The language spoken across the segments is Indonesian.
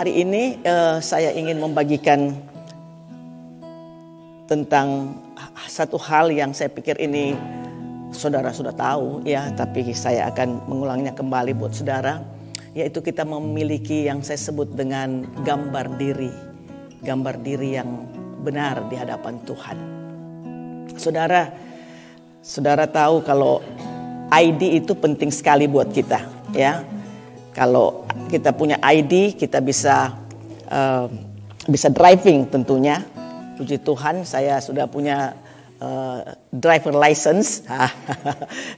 hari ini saya ingin membagikan tentang satu hal yang saya pikir ini saudara sudah tahu ya, tapi saya akan mengulangnya kembali buat saudara, yaitu kita memiliki yang saya sebut dengan gambar diri yang benar di hadapan Tuhan. Saudara tahu kalau ID itu penting sekali buat kita ya. Kalau kita punya ID, kita bisa driving tentunya. Puji Tuhan, saya sudah punya driver license.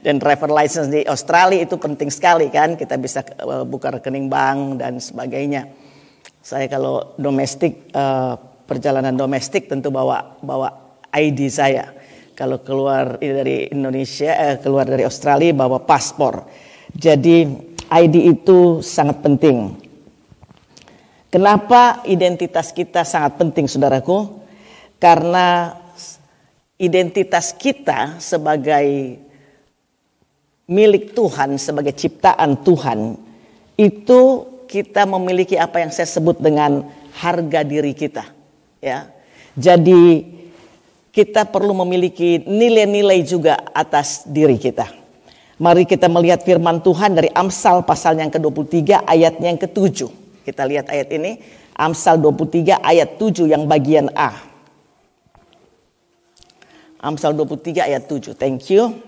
Dan driver license di Australia itu penting sekali kan. Kita bisa buka rekening bank dan sebagainya. Saya kalau domestik, perjalanan domestik tentu bawa ID saya. Kalau keluar dari Indonesia, keluar dari Australia bawa paspor. Jadi ID itu sangat penting. Kenapa identitas kita sangat penting, saudaraku? Karena identitas kita sebagai milik Tuhan, sebagai ciptaan Tuhan, itu kita memiliki apa yang saya sebut dengan harga diri kita. Ya, jadi kita perlu memiliki nilai-nilai juga atas diri kita. Mari kita melihat firman Tuhan dari Amsal pasal yang ke-23 ayatnya yang ke-7. Kita lihat ayat ini, Amsal 23 ayat 7 yang bagian A. Amsal 23 ayat 7, thank you.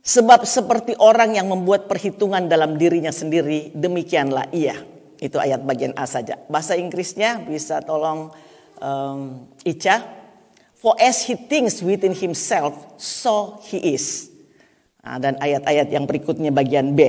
Sebab seperti orang yang membuat perhitungan dalam dirinya sendiri, demikianlah ia. Itu ayat bagian A saja. Bahasa Inggrisnya bisa tolong Ica. For as he thinks within himself, so he is. Nah, dan ayat-ayat yang berikutnya bagian B.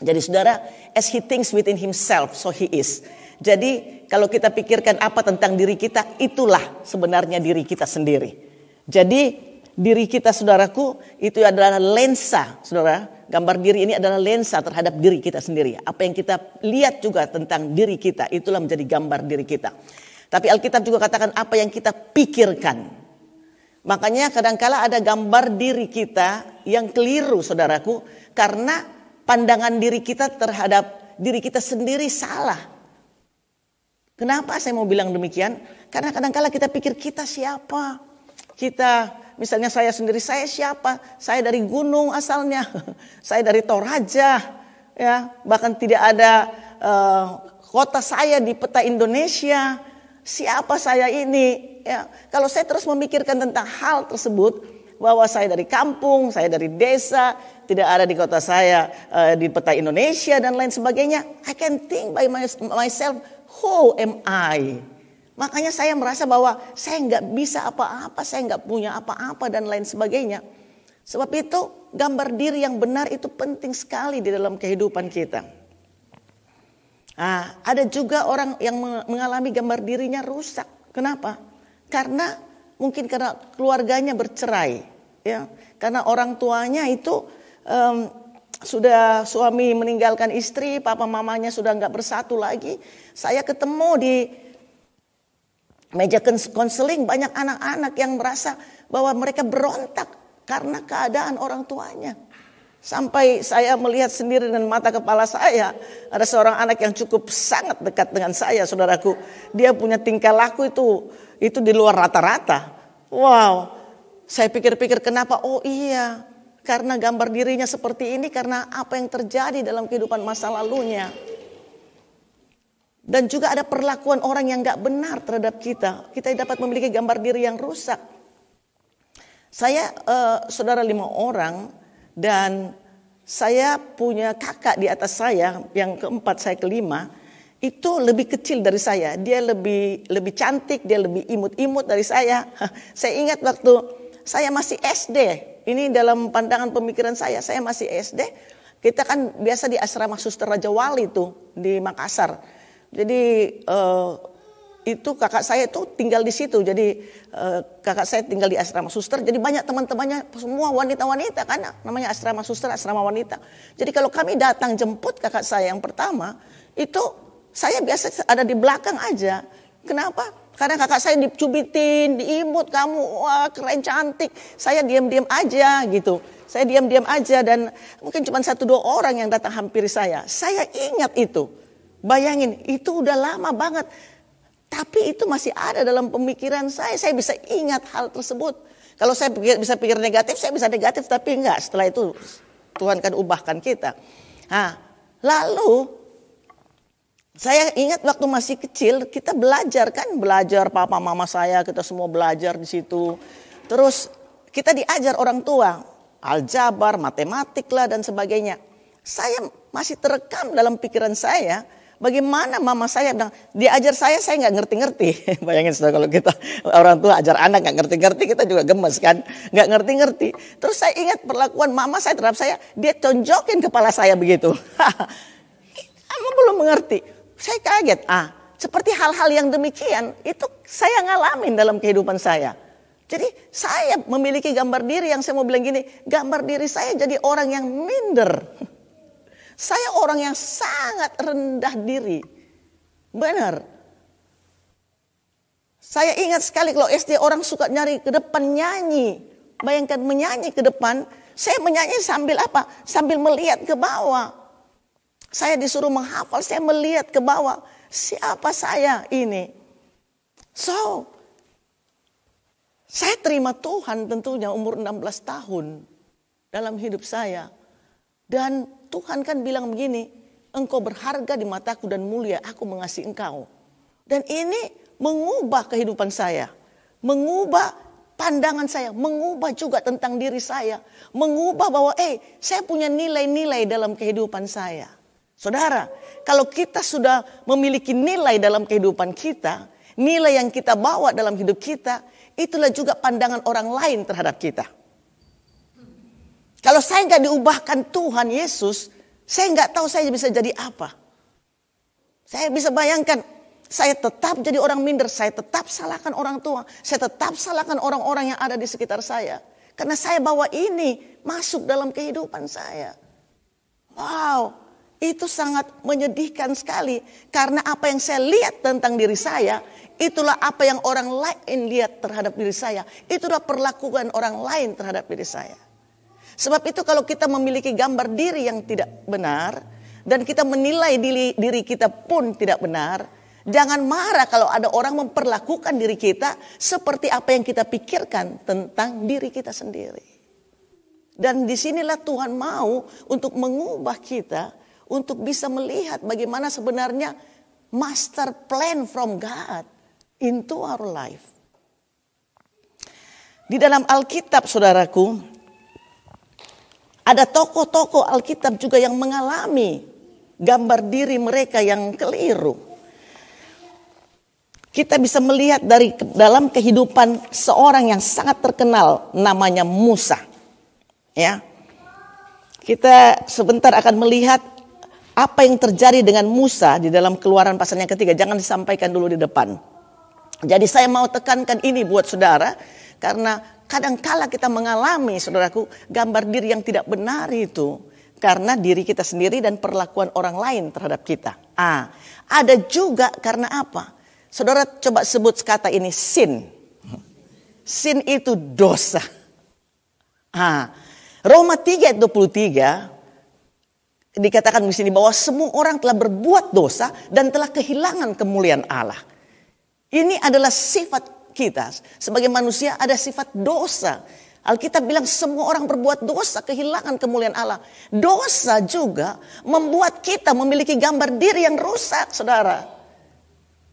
Jadi saudara, as he thinks within himself, so he is. Jadi kalau kita pikirkan apa tentang diri kita, itulah sebenarnya diri kita sendiri. Jadi diri kita, saudaraku, itu adalah lensa, saudara. Gambar diri ini adalah lensa terhadap diri kita sendiri. Apa yang kita lihat juga tentang diri kita, itulah menjadi gambar diri kita. Tapi Alkitab juga katakan apa yang kita pikirkan. Makanya kadangkala ada gambar diri kita yang keliru, saudaraku. Karena pandangan diri kita terhadap diri kita sendiri salah. Kenapa saya mau bilang demikian? Karena kadangkala kita pikir kita siapa? Misalnya saya sendiri, saya siapa? Saya dari gunung asalnya. Saya dari Toraja. Ya, bahkan tidak ada kota saya di peta Indonesia. Siapa saya ini? Ya, kalau saya terus memikirkan tentang hal tersebut, bahwa saya dari kampung, saya dari desa, tidak ada di kota saya di peta Indonesia dan lain sebagainya, I can think by myself, who am I? Makanya saya merasa bahwa saya nggak bisa apa-apa, saya nggak punya apa-apa dan lain sebagainya. Sebab itu gambar diri yang benar itu penting sekali di dalam kehidupan kita. Nah, ada juga orang yang mengalami gambar dirinya rusak. Kenapa? Karena mungkin karena keluarganya bercerai, ya. Karena orang tuanya itu sudah suami meninggalkan istri, papa mamanya sudah nggak bersatu lagi. Saya ketemu di meja konseling banyak anak-anak yang merasa bahwa mereka berontak karena keadaan orang tuanya. Sampai saya melihat sendiri dengan mata kepala saya, ada seorang anak yang cukup sangat dekat dengan saya, saudaraku. Dia punya tingkah laku itu di luar rata-rata. Wow, saya pikir-pikir kenapa? Oh iya, karena gambar dirinya seperti ini karena apa yang terjadi dalam kehidupan masa lalunya. Dan juga ada perlakuan orang yang gak benar terhadap kita. Kita dapat memiliki gambar diri yang rusak. Saya saudara 5 orang. Dan saya punya kakak di atas saya, yang keempat, saya kelima, itu lebih kecil dari saya. Dia lebih cantik, dia lebih imut-imut dari saya. Saya ingat waktu saya masih SD, ini dalam pandangan pemikiran saya masih SD. Kita kan biasa di asrama Suster Raja Wali tuh di Makassar. Jadi itu kakak saya itu tinggal di situ. Jadi kakak saya tinggal di asrama suster. Jadi banyak teman-temannya semua wanita-wanita kan, namanya asrama suster, asrama wanita. Jadi kalau kami datang jemput kakak saya yang pertama, itu saya biasa ada di belakang aja. Kenapa? Karena kakak saya dicubitin, diimut, kamu wah keren cantik. Saya diam-diam aja gitu. Saya diam-diam aja dan mungkin cuma 1-2 orang yang datang hampiri saya. Saya ingat itu. Bayangin, itu udah lama banget. Tapi itu masih ada dalam pemikiran saya. Saya bisa ingat hal tersebut. Kalau saya bisa pikir negatif, saya bisa negatif. Tapi enggak, setelah itu Tuhan kan ubahkan kita. Nah, lalu saya ingat waktu masih kecil kita belajar papa mama saya kita semua belajar di situ. Terus kita diajar orang tua aljabar, matematik lah dan sebagainya. Saya masih terekam dalam pikiran saya bagaimana mama saya bilang diajar saya nggak ngerti-ngerti. Bayangin saudara kalau kita orang tua ajar anak nggak ngerti-ngerti kita juga gemes kan, nggak ngerti-ngerti. Terus saya ingat perlakuan mama saya terhadap saya, dia tonjokin kepala saya begitu. Kamu belum mengerti. Saya kaget, seperti hal-hal yang demikian itu saya ngalamin dalam kehidupan saya. Jadi saya memiliki gambar diri yang saya mau bilang gini, gambar diri saya jadi orang yang minder. Saya orang yang sangat rendah diri. Benar. Saya ingat sekali kalau SD orang suka nyari ke depan nyanyi. Bayangkan menyanyi ke depan, saya menyanyi sambil apa? Sambil melihat ke bawah. Saya disuruh menghafal, saya melihat ke bawah. Siapa saya ini? So, saya terima Tuhan tentunya umur 16 tahun dalam hidup saya. Dan Tuhan kan bilang begini, engkau berharga di mataku dan mulia, aku mengasihi engkau. Dan ini mengubah kehidupan saya. Mengubah pandangan saya, mengubah juga tentang diri saya. Mengubah bahwa saya punya nilai-nilai dalam kehidupan saya. Saudara, kalau kita sudah memiliki nilai dalam kehidupan kita, nilai yang kita bawa dalam hidup kita, itulah juga pandangan orang lain terhadap kita. Kalau saya nggak diubahkan Tuhan Yesus, saya nggak tahu saya bisa jadi apa. Saya bisa bayangkan, saya tetap jadi orang minder, saya tetap salahkan orang tua, saya tetap salahkan orang-orang yang ada di sekitar saya. Karena saya bawa ini masuk dalam kehidupan saya. Wow. Itu sangat menyedihkan sekali. Karena apa yang saya lihat tentang diri saya, itulah apa yang orang lain lihat terhadap diri saya. Itulah perlakuan orang lain terhadap diri saya. Sebab itu kalau kita memiliki gambar diri yang tidak benar, dan kita menilai diri kita pun tidak benar, jangan marah kalau ada orang memperlakukan diri kita seperti apa yang kita pikirkan tentang diri kita sendiri. Dan disinilah Tuhan mau untuk mengubah kita, untuk bisa melihat bagaimana sebenarnya master plan from God into our life. Di dalam Alkitab saudaraku, ada tokoh-tokoh Alkitab juga yang mengalami gambar diri mereka yang keliru. Kita bisa melihat dari dalam kehidupan seorang yang sangat terkenal namanya Musa. Ya. Kita sebentar akan melihat apa yang terjadi dengan Musa di dalam Keluaran pasal yang ketiga. Jangan disampaikan dulu di depan. Jadi saya mau tekankan ini buat saudara. Karena kadangkala kita mengalami saudaraku gambar diri yang tidak benar itu. Karena diri kita sendiri dan perlakuan orang lain terhadap kita. Ada juga karena apa? Saudara coba sebut kata ini sin. Sin itu dosa. Roma 3 ayat 23 dikatakan di sini bahwa semua orang telah berbuat dosa dan telah kehilangan kemuliaan Allah. Ini adalah sifat kita sebagai manusia, ada sifat dosa. Alkitab bilang semua orang berbuat dosa, kehilangan kemuliaan Allah. Dosa juga membuat kita memiliki gambar diri yang rusak, saudara.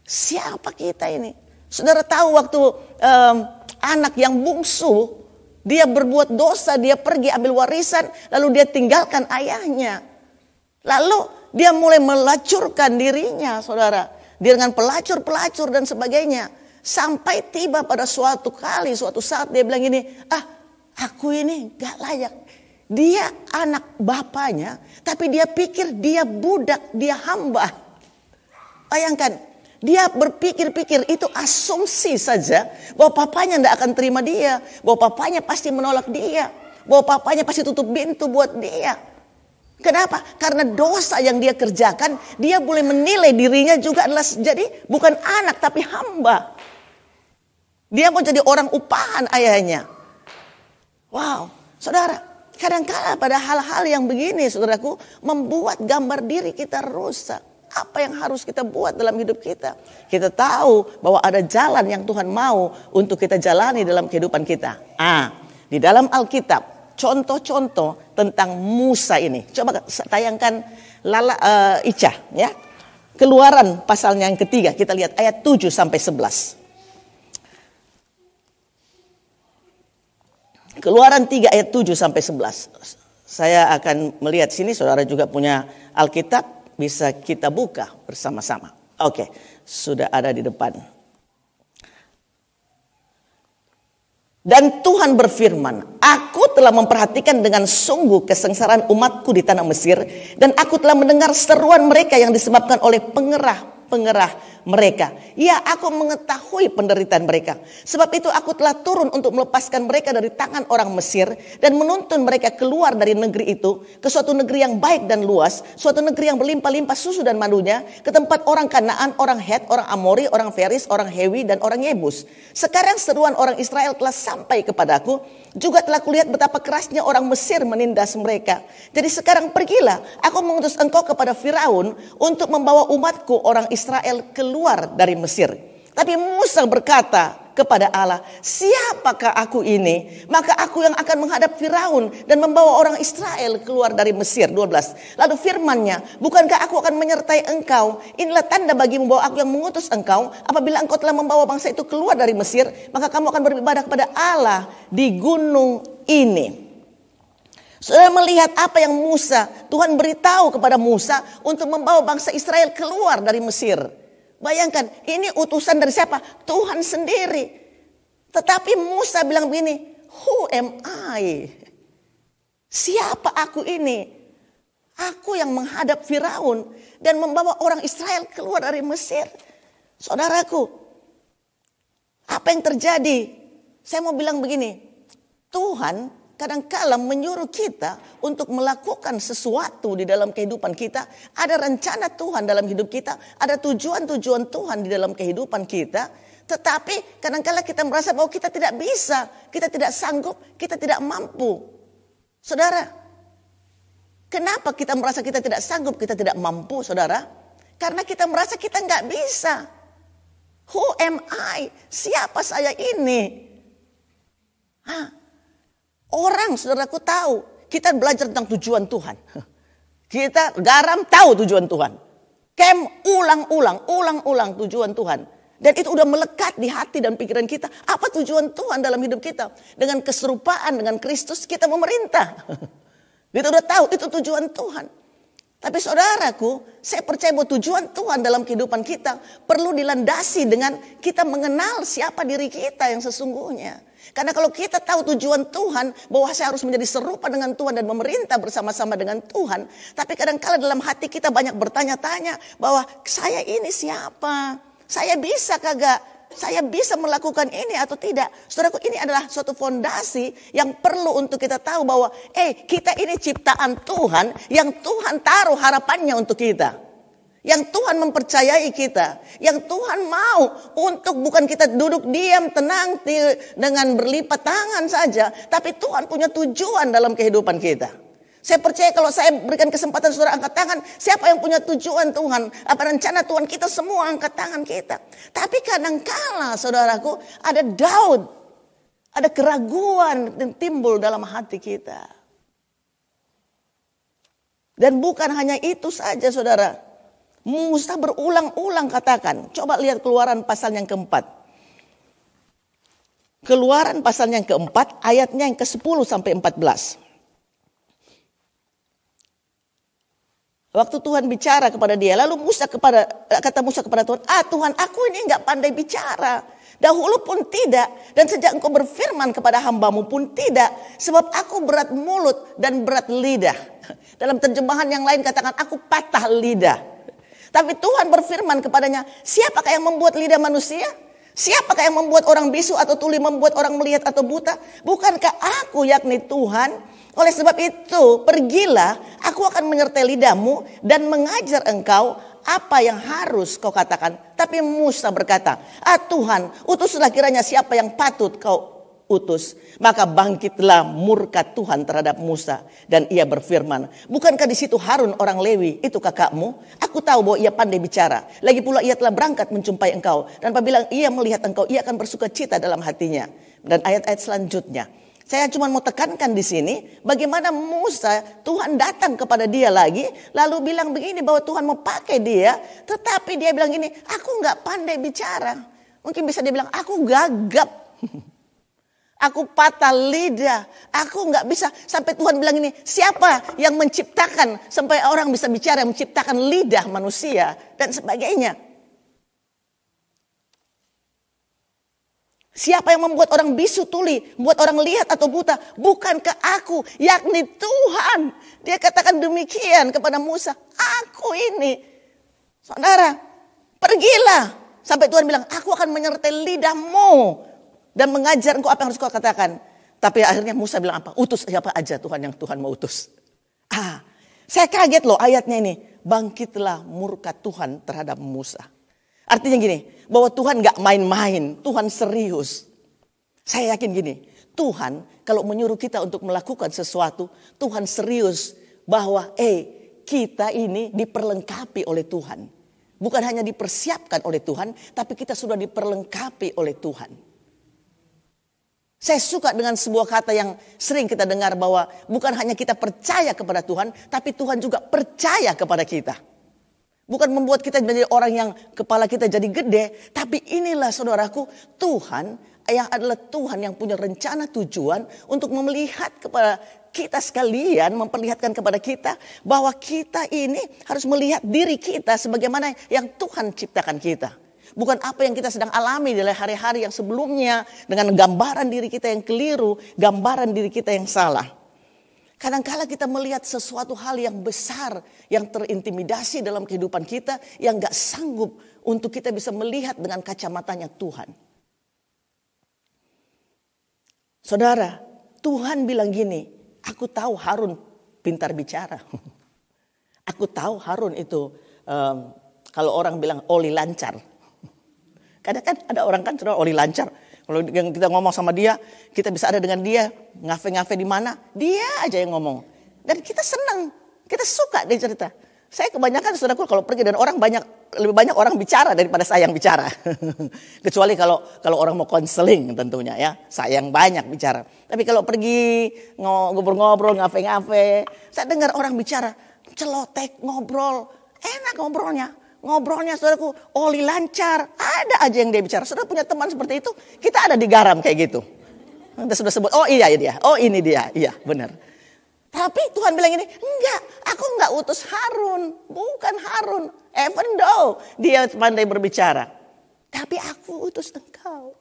Siapa kita ini? Saudara tahu waktu anak yang bungsu, dia berbuat dosa, dia pergi ambil warisan, lalu dia tinggalkan ayahnya. Lalu dia mulai melacurkan dirinya, saudara. Dia dengan pelacur-pelacur dan sebagainya. Sampai tiba pada suatu saat dia bilang ini, aku ini gak layak. Dia anak bapaknya, tapi dia pikir dia budak, dia hamba. Bayangkan, dia berpikir-pikir itu asumsi saja bahwa papanya gak akan terima dia. Bahwa papanya pasti menolak dia. Bahwa papanya pasti tutup pintu buat dia. Kenapa? Karena dosa yang dia kerjakan, dia boleh menilai dirinya juga adalah jadi bukan anak tapi hamba. Dia mau jadi orang upahan ayahnya. Wow, saudara, kadang-kala pada hal-hal yang begini, saudaraku, membuat gambar diri kita rusak. Apa yang harus kita buat dalam hidup kita? Kita tahu bahwa ada jalan yang Tuhan mau untuk kita jalani dalam kehidupan kita. Di dalam Alkitab, contoh-contoh tentang Musa ini. Coba tayangkan Ica, ya. Keluaran pasalnya yang ketiga, kita lihat ayat 7 sampai 11. Keluaran 3 ayat 7 sampai 11. Saya akan melihat sini, saudara juga punya Alkitab, bisa kita buka bersama-sama. Oke, sudah ada di depan. Dan Tuhan berfirman, aku telah memperhatikan dengan sungguh kesengsaraan umatku di tanah Mesir, dan aku telah mendengar seruan mereka yang disebabkan oleh pengerah mereka. Ya, aku mengetahui penderitaan mereka. Sebab itu aku telah turun untuk melepaskan mereka dari tangan orang Mesir dan menuntun mereka keluar dari negeri itu ke suatu negeri yang baik dan luas, suatu negeri yang berlimpah-limpah susu dan madunya, ke tempat orang Kanaan, orang Het, orang Amori, orang Feris, orang Hewi dan orang Yebus. Sekarang seruan orang Israel telah sampai kepadaku, juga telah kulihat betapa kerasnya orang Mesir menindas mereka. Jadi sekarang pergilah, aku mengutus engkau kepada Firaun untuk membawa umatku orang Israel keluar dari Mesir. Tapi Musa berkata kepada Allah, siapakah aku ini? Maka aku yang akan menghadap Firaun dan membawa orang Israel keluar dari Mesir. 12. Lalu firman-Nya, bukankah aku akan menyertai engkau? Inilah tanda bagimu bahwa aku yang mengutus engkau. Apabila engkau telah membawa bangsa itu keluar dari Mesir, maka kamu akan beribadah kepada Allah di gunung ini. Saudara melihat apa yang Tuhan beritahu kepada Musa untuk membawa bangsa Israel keluar dari Mesir. Bayangkan, ini utusan dari siapa? Tuhan sendiri. Tetapi Musa bilang begini, who am I? Siapa aku ini? Aku yang menghadap Firaun dan membawa orang Israel keluar dari Mesir. Saudaraku, apa yang terjadi? Saya mau bilang begini, Tuhan kadang-kala menyuruh kita untuk melakukan sesuatu di dalam kehidupan kita. Ada rencana Tuhan dalam hidup kita. Ada tujuan-tujuan Tuhan di dalam kehidupan kita. Tetapi kadang-kala kita merasa bahwa kita tidak bisa. Kita tidak sanggup. Kita tidak mampu. Saudara, kenapa kita merasa kita tidak sanggup, kita tidak mampu, saudara? Karena kita merasa kita nggak bisa. Who am I? Siapa saya ini? Orang, saudaraku, tahu. Kita belajar tentang tujuan Tuhan. Kita garam tahu tujuan Tuhan. Ulang-ulang tujuan Tuhan. Dan itu udah melekat di hati dan pikiran kita. Apa tujuan Tuhan dalam hidup kita? Dengan keserupaan dengan Kristus kita memerintah. Kita udah tahu itu tujuan Tuhan. Tapi saudaraku, saya percaya bahwa tujuan Tuhan dalam kehidupan kita perlu dilandasi dengan kita mengenal siapa diri kita yang sesungguhnya. Karena kalau kita tahu tujuan Tuhan, bahwa saya harus menjadi serupa dengan Tuhan dan memerintah bersama-sama dengan Tuhan. Tapi kadang-kala dalam hati kita banyak bertanya-tanya bahwa saya ini siapa? Saya bisa kagak? Saya bisa melakukan ini atau tidak? Saudaraku, ini adalah suatu fondasi yang perlu untuk kita tahu bahwa kita ini ciptaan Tuhan yang Tuhan taruh harapannya untuk kita. Yang Tuhan mempercayai kita. Yang Tuhan mau untuk bukan kita duduk diam tenang dengan berlipat tangan saja. Tapi Tuhan punya tujuan dalam kehidupan kita. Saya percaya kalau saya berikan kesempatan saudara angkat tangan. Siapa yang punya tujuan Tuhan? Apa rencana Tuhan? Kita semua angkat tangan kita. Tapi kadangkala saudaraku ada doubt. Ada keraguan yang timbul dalam hati kita. Dan bukan hanya itu saja saudara. Musa berulang-ulang katakan. Coba lihat Keluaran pasal yang keempat. Keluaran pasal yang keempat ayatnya yang ke-10 sampai 14. Waktu Tuhan bicara kepada dia, lalu kata Musa kepada Tuhan, Tuhan, aku ini enggak pandai bicara. Dahulu pun tidak, dan sejak engkau berfirman kepada hambamu pun tidak. Sebab aku berat mulut dan berat lidah. Dalam terjemahan yang lain katakan, aku patah lidah. Tapi Tuhan berfirman kepadanya, siapakah yang membuat lidah manusia? Siapakah yang membuat orang bisu atau tuli, membuat orang melihat atau buta? Bukankah aku, yakni Tuhan? Oleh sebab itu, pergilah, aku akan menyertai lidahmu dan mengajar engkau apa yang harus kau katakan? Tapi Musa berkata, Tuhan, utuslah kiranya siapa yang patut kau utus. Maka bangkitlah murka Tuhan terhadap Musa. Dan ia berfirman, bukankah di situ Harun orang Lewi, itu kakakmu? Aku tahu bahwa ia pandai bicara. Lagi pula ia telah berangkat menjumpai engkau. Dan apabila ia melihat engkau, ia akan bersuka cita dalam hatinya. Dan ayat-ayat selanjutnya. Saya cuma mau tekankan di sini bagaimana Musa, Tuhan datang kepada dia lagi lalu bilang begini bahwa Tuhan mau pakai dia, tetapi dia bilang gini, aku nggak pandai bicara. Mungkin bisa dia bilang aku gagap, aku patah lidah, aku nggak bisa. Sampai Tuhan bilang ini, siapa yang menciptakan sampai orang bisa bicara, menciptakan lidah manusia dan sebagainya. Siapa yang membuat orang bisu tuli, membuat orang lihat atau buta? Bukankah aku, yakni Tuhan. Dia katakan demikian kepada Musa. Aku ini. Saudara, pergilah. Sampai Tuhan bilang, aku akan menyertai lidahmu. Dan mengajar engkau apa yang harus kau katakan. Tapi akhirnya Musa bilang apa? Utus siapa aja Tuhan yang Tuhan mau utus. Saya kaget loh ayatnya ini. Bangkitlah murka Tuhan terhadap Musa. Artinya gini, bahwa Tuhan gak main-main, Tuhan serius. Saya yakin gini, Tuhan kalau menyuruh kita untuk melakukan sesuatu, Tuhan serius bahwa kita ini diperlengkapi oleh Tuhan. Bukan hanya dipersiapkan oleh Tuhan, tapi kita sudah diperlengkapi oleh Tuhan. Saya suka dengan sebuah kata yang sering kita dengar bahwa bukan hanya kita percaya kepada Tuhan, tapi Tuhan juga percaya kepada kita. Bukan membuat kita menjadi orang yang kepala kita jadi gede. Tapi inilah saudaraku, Tuhan yang adalah Tuhan yang punya rencana tujuan untuk melihat kepada kita sekalian. Memperlihatkan kepada kita bahwa kita ini harus melihat diri kita sebagaimana yang Tuhan ciptakan kita. Bukan apa yang kita sedang alami dalam hari-hari yang sebelumnya. Dengan gambaran diri kita yang keliru, gambaran diri kita yang salah. Kadang-kala kita melihat sesuatu hal yang besar, yang terintimidasi dalam kehidupan kita, yang gak sanggup untuk kita bisa melihat dengan kacamatanya Tuhan. Saudara, Tuhan bilang gini, aku tahu Harun pintar bicara. Aku tahu Harun itu, kalau orang bilang oli lancar. Kadang kan ada orang kan sudah oli lancar. Kalau yang kita ngomong sama dia, kita bisa ada dengan dia, ngafe-ngafe di mana, dia aja yang ngomong. Dan kita senang, kita suka dia cerita. Saya kebanyakan saudaraku kalau pergi dan orang lebih banyak orang bicara daripada saya yang bicara. Kecuali kalau orang mau konseling tentunya ya, saya yang banyak bicara. Tapi kalau pergi ngobrol-ngobrol, ngafe-ngafe, saya dengar orang bicara, celotek, ngobrol, enak ngobrolnya. Ngobrolnya saudaraku, oli lancar, ada aja yang dia bicara. Saudara punya teman seperti itu, kita ada di garam kayak gitu. Kita sudah sebut, oh iya dia, oh ini dia, iya benar. Tapi Tuhan bilang ini, enggak, aku enggak utus Harun, bukan Harun. Even though dia pandai berbicara, tapi aku utus engkau.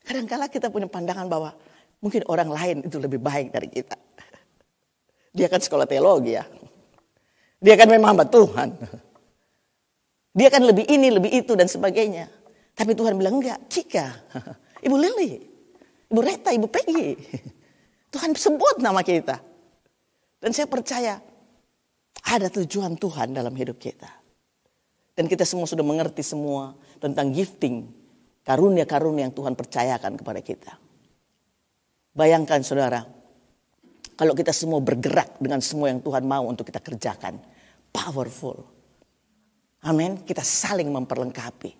Kadang-kala kita punya pandangan bahwa mungkin orang lain itu lebih baik dari kita. Dia kan sekolah teologi ya. Dia kan memang hamba Tuhan. Dia kan lebih ini, lebih itu dan sebagainya. Tapi Tuhan bilang enggak, Cika, Ibu Lili, Ibu Reta, Ibu Peggy. Tuhan sebut nama kita. Dan saya percaya ada tujuan Tuhan dalam hidup kita. Dan kita semua sudah mengerti semua tentang gifting, karunia-karunia yang Tuhan percayakan kepada kita. Bayangkan saudara, kalau kita semua bergerak dengan semua yang Tuhan mau untuk kita kerjakan. Powerful. Amin. Kita saling memperlengkapi.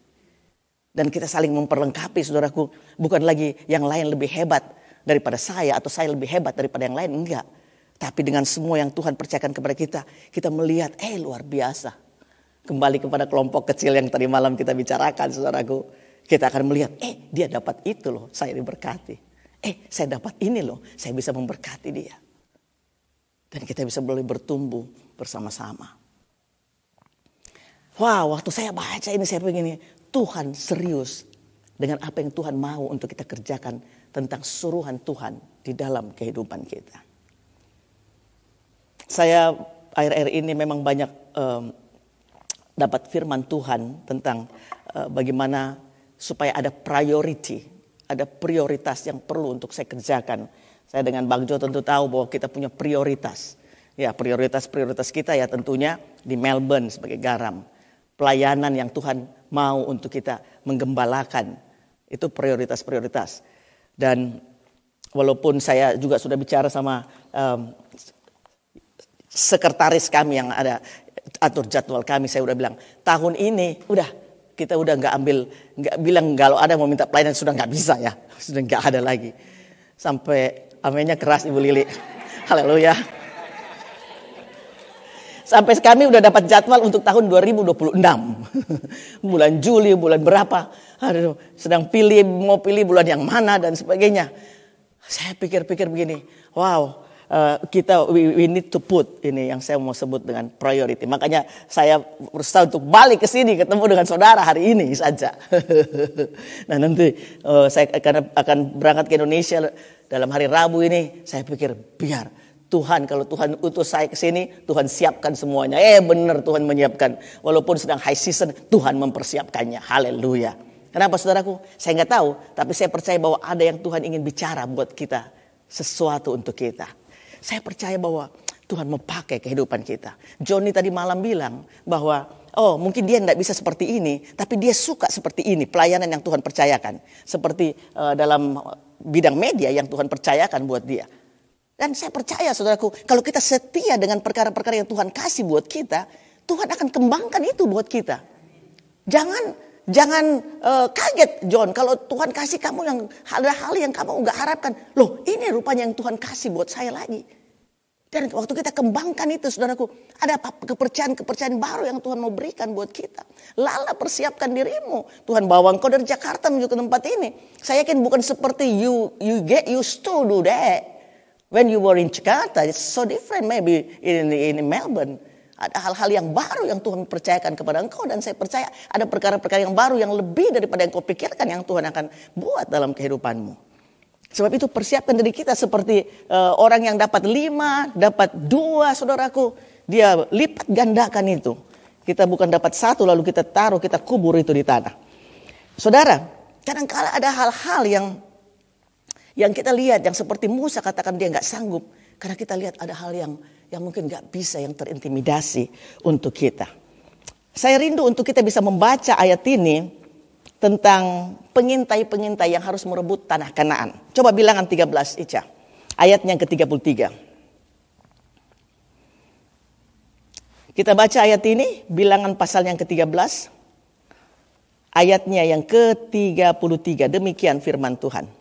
Dan kita saling memperlengkapi saudaraku. Bukan lagi yang lain lebih hebat daripada saya. Atau saya lebih hebat daripada yang lain. Enggak. Tapi dengan semua yang Tuhan percayakan kepada kita. Kita melihat luar biasa. Kembali kepada kelompok kecil yang tadi malam kita bicarakan saudaraku. Kita akan melihat dia dapat itu loh. Saya diberkati. Saya dapat ini loh. Saya bisa memberkati dia. Dan kita bisa boleh bertumbuh bersama-sama. Wah, waktu saya baca ini saya begini. Tuhan serius dengan apa yang Tuhan mau untuk kita kerjakan tentang suruhan Tuhan di dalam kehidupan kita. Saya akhir-akhir ini memang banyak dapat firman Tuhan tentang bagaimana supaya ada priority, ada prioritas yang perlu untuk saya kerjakan. Saya dengan Bang Jo tentu tahu bahwa kita punya prioritas. Ya, prioritas-prioritas kita ya tentunya di Melbourne sebagai garam. Pelayanan yang Tuhan mau untuk kita menggembalakan. Itu prioritas-prioritas. Dan walaupun saya juga sudah bicara sama sekretaris kami yang ada atur jadwal kami, saya udah bilang tahun ini kita udah nggak bilang kalau ada mau minta pelayanan sudah nggak bisa ya, sudah nggak ada lagi. Sampai amennya keras Ibu Lili, haleluya. Sampai kami udah dapat jadwal untuk tahun 2026. Bulan Juli, bulan berapa. Aduh, sedang mau pilih bulan yang mana dan sebagainya. Saya pikir-pikir begini, wow, we need to put ini yang saya mau sebut dengan priority. Makanya saya berusaha untuk balik ke sini ketemu dengan saudara hari ini saja. Nah nanti saya akan berangkat ke Indonesia dalam hari Rabu ini. Saya pikir biar Tuhan, kalau Tuhan utus saya ke sini, Tuhan siapkan semuanya. Benar Tuhan menyiapkan. Walaupun sedang high season, Tuhan mempersiapkannya. Haleluya. Kenapa saudaraku? Saya nggak tahu, tapi saya percaya bahwa ada yang Tuhan ingin bicara buat kita. Sesuatu untuk kita. Saya percaya bahwa Tuhan mau pakai kehidupan kita. Johnny tadi malam bilang bahwa, mungkin dia tidak bisa seperti ini, tapi dia suka seperti ini. Pelayanan yang Tuhan percayakan. Seperti dalam bidang media yang Tuhan percayakan buat dia. Dan saya percaya saudaraku, kalau kita setia dengan perkara-perkara yang Tuhan kasih buat kita, Tuhan akan kembangkan itu buat kita. Jangan kaget John, kalau Tuhan kasih kamu yang hal-hal yang kamu nggak harapkan. Loh, ini rupanya yang Tuhan kasih buat saya lagi. Dan waktu kita kembangkan itu saudaraku, ada kepercayaan baru yang Tuhan mau berikan buat kita. Lala, persiapkan dirimu. Tuhan bawa engkau dari Jakarta menuju ke tempat ini. Saya yakin bukan seperti you get used to do that. When you were in Jakarta, it's so different maybe in Melbourne. Ada hal-hal yang baru yang Tuhan percayakan kepada engkau. Dan saya percaya ada perkara-perkara yang baru yang lebih daripada yang kau pikirkan yang Tuhan akan buat dalam kehidupanmu. Sebab itu persiapkan diri kita seperti orang yang dapat 5, dapat 2 saudaraku. Dia lipat gandakan itu. Kita bukan dapat 1 lalu kita taruh, kita kubur itu di tanah. Saudara, kadang-kala ada hal-hal yang kita lihat, yang seperti Musa katakan dia nggak sanggup. Karena kita lihat ada hal yang mungkin nggak bisa, yang terintimidasi untuk kita. Saya rindu untuk kita bisa membaca ayat ini tentang pengintai-pengintai yang harus merebut tanah Kanaan. Coba bilangan 13 Ica. Ayatnya yang ke-33. Kita baca ayat ini, bilangan pasal yang ke-13. Ayatnya yang ke-33. Demikian firman Tuhan.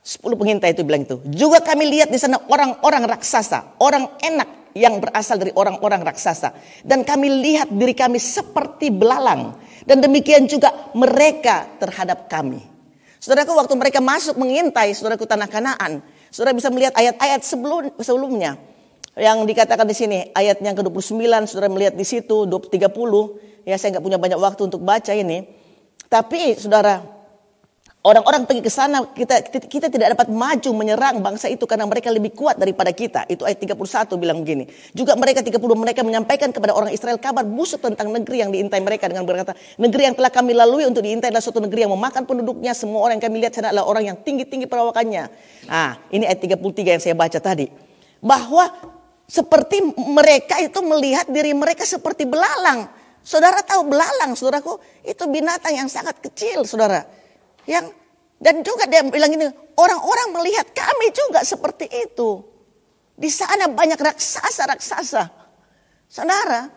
10 pengintai itu bilang itu. Juga kami lihat di sana orang-orang raksasa. Orang enak yang berasal dari orang-orang raksasa. Dan kami lihat diri kami seperti belalang. Dan demikian juga mereka terhadap kami. Saudaraku, waktu mereka masuk mengintai saudaraku tanah Kanaan. Saudara bisa melihat ayat-ayat sebelumnya. Yang dikatakan di sini. Ayat yang ke-29 saudara melihat di situ. 30. Ya, saya nggak punya banyak waktu untuk baca ini. Tapi saudara, orang-orang pergi ke sana, kita tidak dapat maju menyerang bangsa itu karena mereka lebih kuat daripada kita. Itu ayat 31 bilang begini. Juga mereka 30 mereka menyampaikan kepada orang Israel kabar busuk tentang negeri yang diintai mereka dengan berkata, negeri yang telah kami lalui untuk diintai adalah suatu negeri yang memakan penduduknya. Semua orang yang kami lihat sana adalah orang yang tinggi-tinggi perawakannya. Ini ayat 33 yang saya baca tadi. Bahwa seperti mereka itu melihat diri mereka seperti belalang. Saudara tahu belalang, saudaraku, itu binatang yang sangat kecil, saudara. Dan juga dia bilang ini, orang-orang melihat kami juga seperti itu. Di sana banyak raksasa-raksasa. Saudara,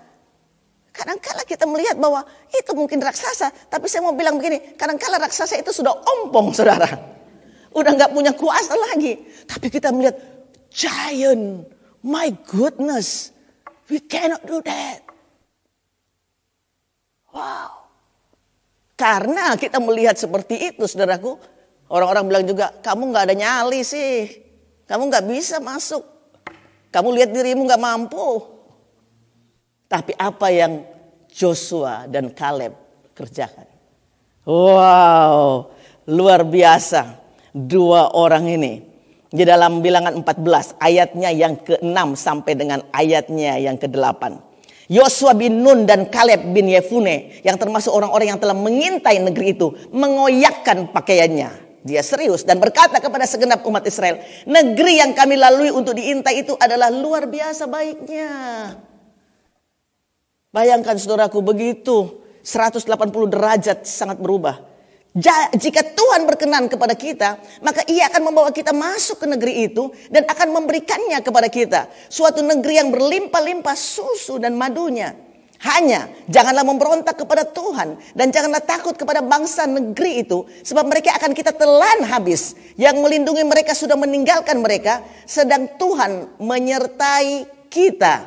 kadang-kala kita melihat bahwa itu mungkin raksasa. Tapi saya mau bilang begini, kadang-kala raksasa itu sudah ompong, saudara. Udah gak punya kuasa lagi. Tapi kita melihat giant, my goodness, we cannot do that. Wow. Karena kita melihat seperti itu, saudaraku. Orang-orang bilang juga, kamu gak ada nyali sih. Kamu gak bisa masuk. Kamu lihat dirimu gak mampu. Tapi apa yang Joshua dan Kaleb kerjakan. Wow, luar biasa. 2 orang ini. Di dalam bilangan 14, ayatnya yang ke-6 sampai dengan ayatnya yang ke-8. Yosua bin Nun dan Kaleb bin Yefune yang termasuk orang-orang yang telah mengintai negeri itu mengoyakkan pakaiannya. Dia serius dan berkata kepada segenap umat Israel, negeri yang kami lalui untuk diintai itu adalah luar biasa baiknya. Bayangkan saudaraku, begitu 180 derajat sangat berubah. Jika Tuhan berkenan kepada kita, maka Ia akan membawa kita masuk ke negeri itu dan akan memberikannya kepada kita. Suatu negeri yang berlimpah-limpah susu dan madunya. Hanya janganlah memberontak kepada Tuhan dan janganlah takut kepada bangsa negeri itu, sebab mereka akan kita telan habis. Yang melindungi mereka sudah meninggalkan mereka, sedang Tuhan menyertai kita.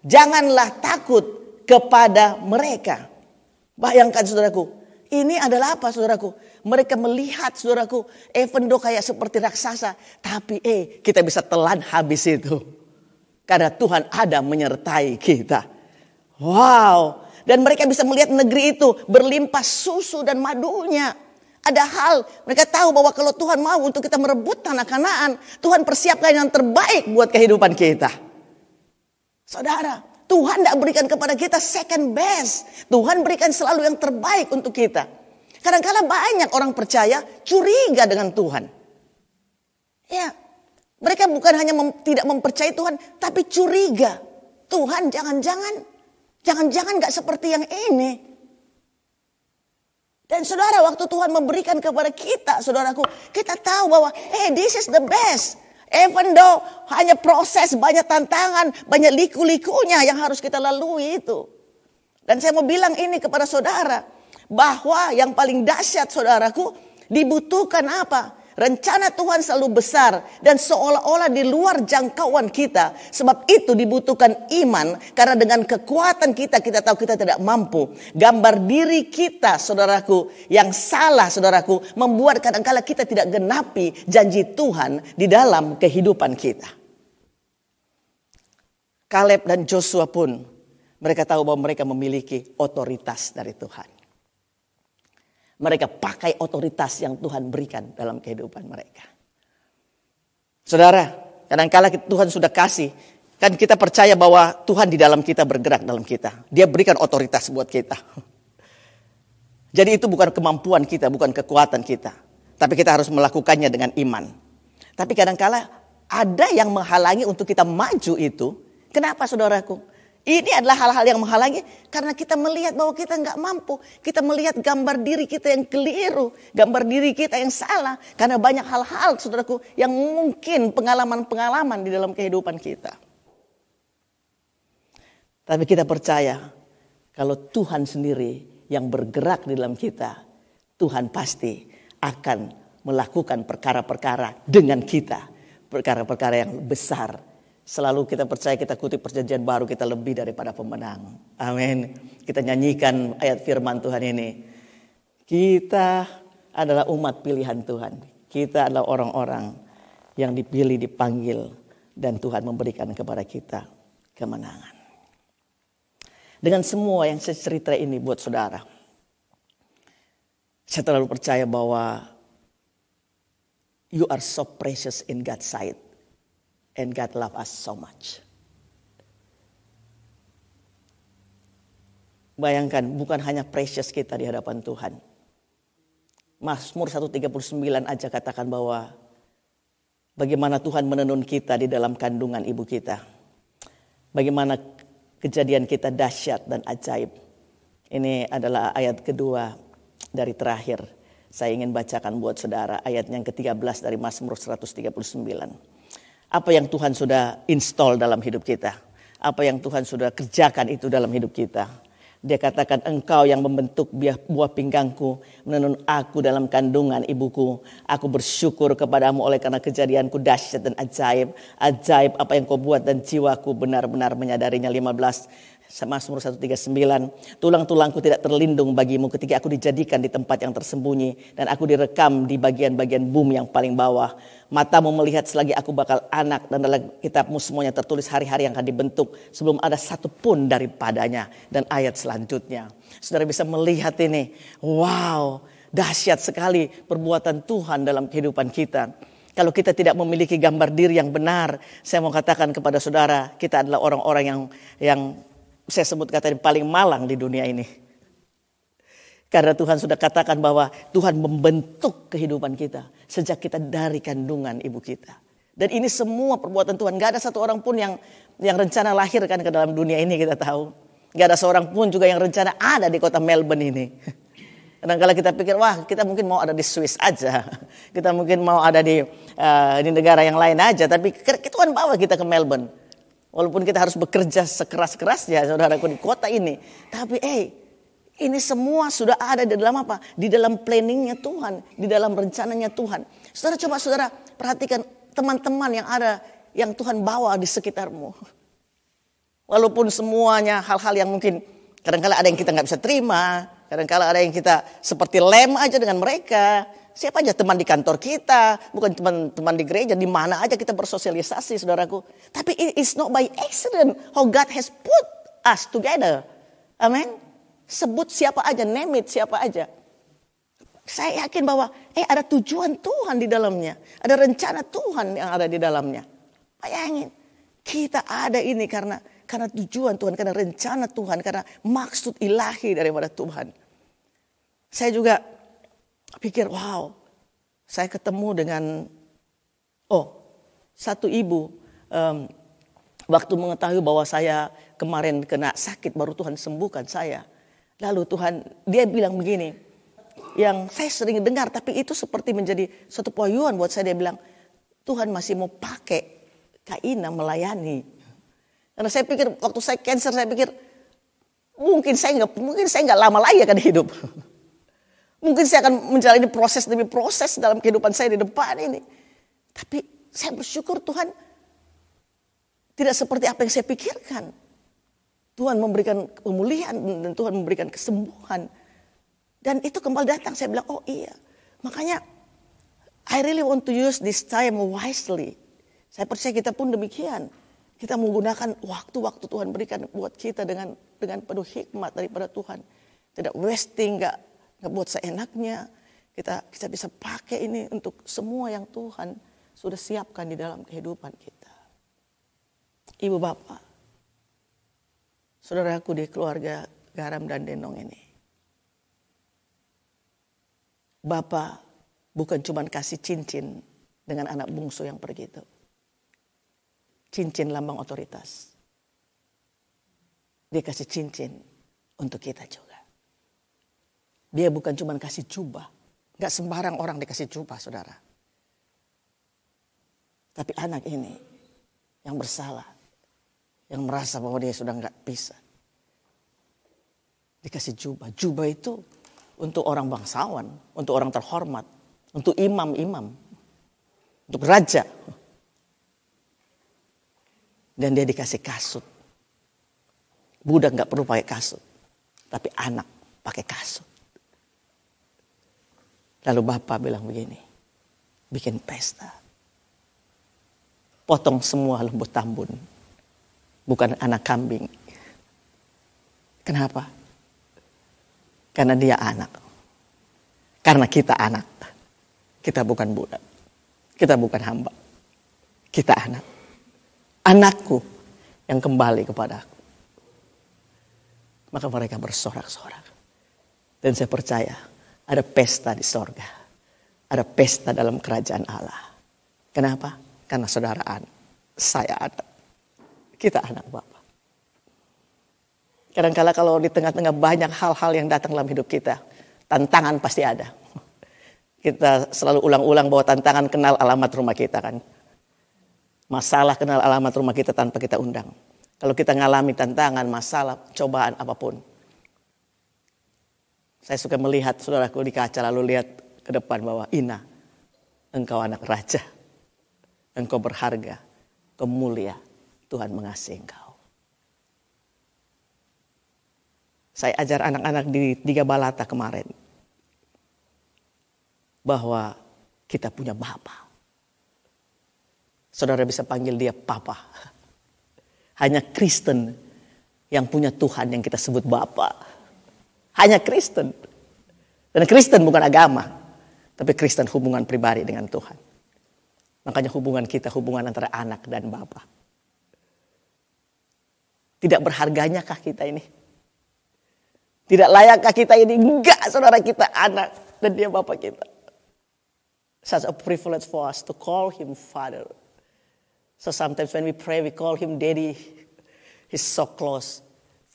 Janganlah takut kepada mereka. Bayangkan saudaraku, ini adalah apa saudaraku? Mereka melihat saudaraku, even though kayak seperti raksasa, tapi kita bisa telan habis itu. Karena Tuhan ada menyertai kita. Wow, dan mereka bisa melihat negeri itu berlimpah susu dan madunya. Ada hal, mereka tahu bahwa kalau Tuhan mau untuk kita merebut tanah Kanaan, Tuhan persiapkan yang terbaik buat kehidupan kita. Saudara, Tuhan tidak berikan kepada kita second best. Tuhan berikan selalu yang terbaik untuk kita. Kadang-kadang banyak orang percaya curiga dengan Tuhan. Ya, mereka bukan hanya tidak mempercayai Tuhan, tapi curiga. Tuhan jangan-jangan gak seperti yang ini. Dan saudara, waktu Tuhan memberikan kepada kita, saudaraku, kita tahu bahwa this is the best. Even though hanya proses, banyak tantangan, banyak liku-likunya yang harus kita lalui itu. Dan saya mau bilang ini kepada saudara, bahwa yang paling dahsyat saudaraku, dibutuhkan apa? Rencana Tuhan selalu besar dan seolah-olah di luar jangkauan kita. Sebab itu dibutuhkan iman, karena dengan kekuatan kita tahu kita tidak mampu. Gambar diri kita saudaraku yang salah saudaraku, membuat kadang-kala kita tidak genapi janji Tuhan di dalam kehidupan kita. Kaleb dan Joshua pun mereka tahu bahwa mereka memiliki otoritas dari Tuhan. Mereka pakai otoritas yang Tuhan berikan dalam kehidupan mereka. Saudara, kadang-kala Tuhan sudah kasih. Kan kita percaya bahwa Tuhan di dalam kita, bergerak dalam kita. Dia berikan otoritas buat kita. Jadi itu bukan kemampuan kita, bukan kekuatan kita. Tapi kita harus melakukannya dengan iman. Tapi kadang-kala ada yang menghalangi untuk kita maju itu. Kenapa saudaraku? Ini adalah hal-hal yang menghalangi karena kita melihat bahwa kita nggak mampu. Kita melihat gambar diri kita yang keliru, gambar diri kita yang salah. Karena banyak hal-hal saudaraku yang mungkin pengalaman-pengalaman di dalam kehidupan kita. Tapi kita percaya kalau Tuhan sendiri yang bergerak di dalam kita, Tuhan pasti akan melakukan perkara-perkara dengan kita. Perkara-perkara yang besar. Selalu kita percaya, kita kutip perjanjian baru, kita lebih daripada pemenang. Amin. Kita nyanyikan ayat firman Tuhan ini. Kita adalah umat pilihan Tuhan. Kita adalah orang-orang yang dipilih, dipanggil. Dan Tuhan memberikan kepada kita kemenangan. Dengan semua yang saya cerita ini buat saudara. Saya terlalu percaya bahwa you are so precious in God's sight. And God love us so much. Bayangkan, bukan hanya precious kita di hadapan Tuhan. Mazmur 139 aja katakan bahwa bagaimana Tuhan menenun kita di dalam kandungan ibu kita. Bagaimana kejadian kita dahsyat dan ajaib. Ini adalah ayat kedua dari terakhir. Saya ingin bacakan buat saudara ayat yang ke-13 dari Mazmur 139. Apa yang Tuhan sudah install dalam hidup kita. Apa yang Tuhan sudah kerjakan itu dalam hidup kita. Dia katakan, engkau yang membentuk buah pinggangku, menenun aku dalam kandungan ibuku. Aku bersyukur kepadamu oleh karena kejadianku dahsyat dan ajaib. Ajaib apa yang kau buat dan jiwaku benar-benar menyadarinya. 15 Mazmur 139. Tulang-tulangku tidak terlindung bagimu ketika aku dijadikan di tempat yang tersembunyi. Dan aku direkam di bagian-bagian bumi yang paling bawah. Matamu melihat selagi aku bakal anak. Dan dalam kitabmu semuanya tertulis hari-hari yang akan dibentuk. Sebelum ada satu pun daripadanya. Dan ayat selanjutnya. Saudara bisa melihat ini. Wow, dahsyat sekali perbuatan Tuhan dalam kehidupan kita. Kalau kita tidak memiliki gambar diri yang benar. Saya mau katakan kepada saudara. Kita adalah orang-orang yang saya sebut kata paling malang di dunia ini. Karena Tuhan sudah katakan bahwa Tuhan membentuk kehidupan kita sejak kita dari kandungan ibu kita. Dan ini semua perbuatan Tuhan. Gak ada satu orang pun yang rencana lahirkan ke dalam dunia ini, kita tahu. Gak ada seorang pun juga yang rencana ada di kota Melbourne ini. Kadang-kadang kita pikir, wah kita mungkin mau ada di Swiss aja. Kita mungkin mau ada di negara yang lain aja. Tapi Tuhan bawa kita ke Melbourne. Walaupun kita harus bekerja sekeras-kerasnya, saudaraku, di kota ini. Tapi ini semua sudah ada di dalam apa? Di dalam planningnya Tuhan. Di dalam rencananya Tuhan. Saudara, coba saudara perhatikan teman-teman yang ada, yang Tuhan bawa di sekitarmu. Walaupun semuanya hal-hal yang mungkin kadang-kadang ada yang kita nggak bisa terima. Kadang-kadang ada yang kita seperti lem aja dengan mereka. Siapa aja teman di kantor kita, bukan teman-teman di gereja, di mana aja kita bersosialisasi, saudaraku. Tapi it is not by accident how God has put us together. Amen. Sebut siapa aja, name it siapa aja. Saya yakin bahwa ada tujuan Tuhan di dalamnya. Ada rencana Tuhan yang ada di dalamnya. Bayangin, kita ada ini karena tujuan Tuhan, karena rencana Tuhan, karena maksud ilahi daripada Tuhan. Saya juga pikir, wow, saya ketemu dengan satu ibu waktu mengetahui bahwa saya kemarin kena sakit, baru Tuhan sembuhkan saya. Lalu dia bilang begini, yang saya sering dengar, tapi itu seperti menjadi suatu poyuan buat saya. Dia bilang, Tuhan masih mau pakai Kak Ina melayani. Karena saya pikir waktu saya cancer, saya pikir mungkin saya nggak lama lagi akan hidup. Mungkin saya akan menjalani proses demi proses dalam kehidupan saya di depan ini. Tapi saya bersyukur Tuhan tidak seperti apa yang saya pikirkan. Tuhan memberikan pemulihan dan Tuhan memberikan kesembuhan. Dan itu kembali datang. Saya bilang, oh iya. Makanya I really want to use this time wisely. Saya percaya kita pun demikian. Kita menggunakan waktu-waktu Tuhan berikan buat kita dengan penuh hikmat daripada Tuhan. Tidak wasting, nggak buat seenaknya. Kita bisa pakai ini untuk semua yang Tuhan sudah siapkan di dalam kehidupan kita. Ibu bapak, saudaraku di keluarga Garam dan Denong ini. Bapak bukan cuma kasih cincin dengan anak bungsu yang pergi itu. Cincin lambang otoritas. Dia kasih cincin untuk kita juga. Dia bukan cuma kasih jubah. Gak sembarang orang dikasih jubah, saudara. Tapi anak ini yang bersalah, yang merasa bahwa dia sudah gak bisa, dikasih jubah. Jubah itu untuk orang bangsawan, untuk orang terhormat, untuk imam-imam, untuk raja. Dan dia dikasih kasut. Budak gak perlu pakai kasut, tapi anak pakai kasut. Lalu bapak bilang begini, bikin pesta. Potong semua lembu tambun, bukan anak kambing. Kenapa? Karena dia anak. Karena kita anak. Kita bukan budak. Kita bukan hamba. Kita anak. Anakku yang kembali kepadaku. Maka mereka bersorak-sorak. Dan saya percaya ada pesta di sorga. Ada pesta dalam kerajaan Allah. Kenapa? Karena saudara anak. Saya anak. Kita anak Bapa. Kadang-kala kalau di tengah-tengah banyak hal-hal yang datang dalam hidup kita, tantangan pasti ada. Kita selalu ulang-ulang bahwa tantangan kenal alamat rumah kita kan. Masalah kenal alamat rumah kita tanpa kita undang. Kalau kita ngalami tantangan, masalah, cobaan apapun. Saya suka melihat saudaraku di kaca lalu lihat ke depan bahwa Ina, engkau anak raja. Engkau berharga, engkau mulia. Tuhan mengasihi engkau. Saya ajar anak-anak di Tiga Balata kemarin. Bahwa kita punya Bapa. Saudara bisa panggil dia Papa. Hanya Kristen yang punya Tuhan yang kita sebut Bapa. Hanya Kristen. Dan Kristen bukan agama. Tapi Kristen hubungan pribadi dengan Tuhan. Makanya hubungan kita hubungan antara anak dan Bapa. Tidak berharganyakah kita ini? Tidak layakkah kita ini? Enggak, saudara, kita anak dan dia Bapa kita. Such a privilege for us to call him Father. So sometimes when we pray, we call him Daddy. He's so close,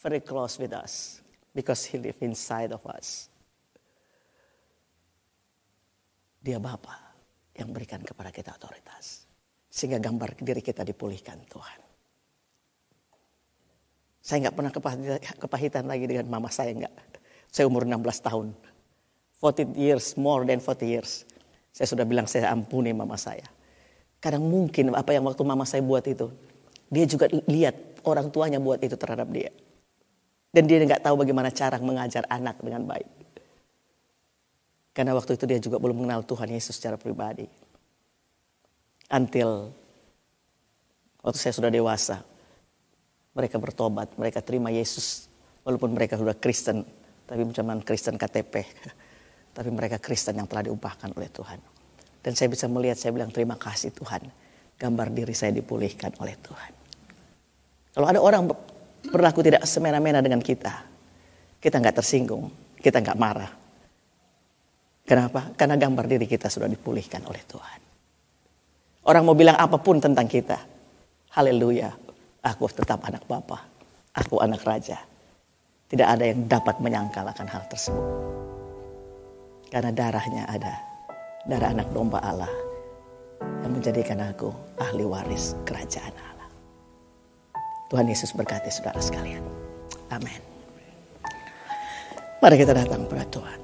very close with us. Because he lives inside of us. Dia Bapa yang berikan kepada kita otoritas. Sehingga gambar diri kita dipulihkan Tuhan. Saya nggak pernah kepahitan lagi dengan mama saya, nggak. Saya umur 16 tahun. 40 years, more than 40 years. Saya sudah bilang saya ampuni mama saya. Kadang mungkin apa yang waktu mama saya buat itu, dia juga lihat orang tuanya buat itu terhadap dia. Dan dia nggak tahu bagaimana cara mengajar anak dengan baik. Karena waktu itu dia juga belum mengenal Tuhan Yesus secara pribadi. Until waktu saya sudah dewasa, mereka bertobat, mereka terima Yesus. Walaupun mereka sudah Kristen, tapi bukan Kristen KTP. Tapi mereka Kristen yang telah diubahkan oleh Tuhan. Dan saya bisa melihat, saya bilang terima kasih Tuhan. Gambar diri saya dipulihkan oleh Tuhan. Kalau ada orang berlaku tidak semena-mena dengan kita nggak tersinggung, kita nggak marah. Kenapa? Karena gambar diri kita sudah dipulihkan oleh Tuhan. Orang mau bilang apapun tentang kita. Haleluya. Aku tetap anak Bapa. Aku anak Raja. Tidak ada yang dapat menyangkal akan hal tersebut. Karena darahnya ada. Darah anak domba Allah. Yang menjadikan aku ahli waris kerajaan Allah. Tuhan Yesus berkati saudara sekalian. Amin. Mari kita datang kepada Tuhan.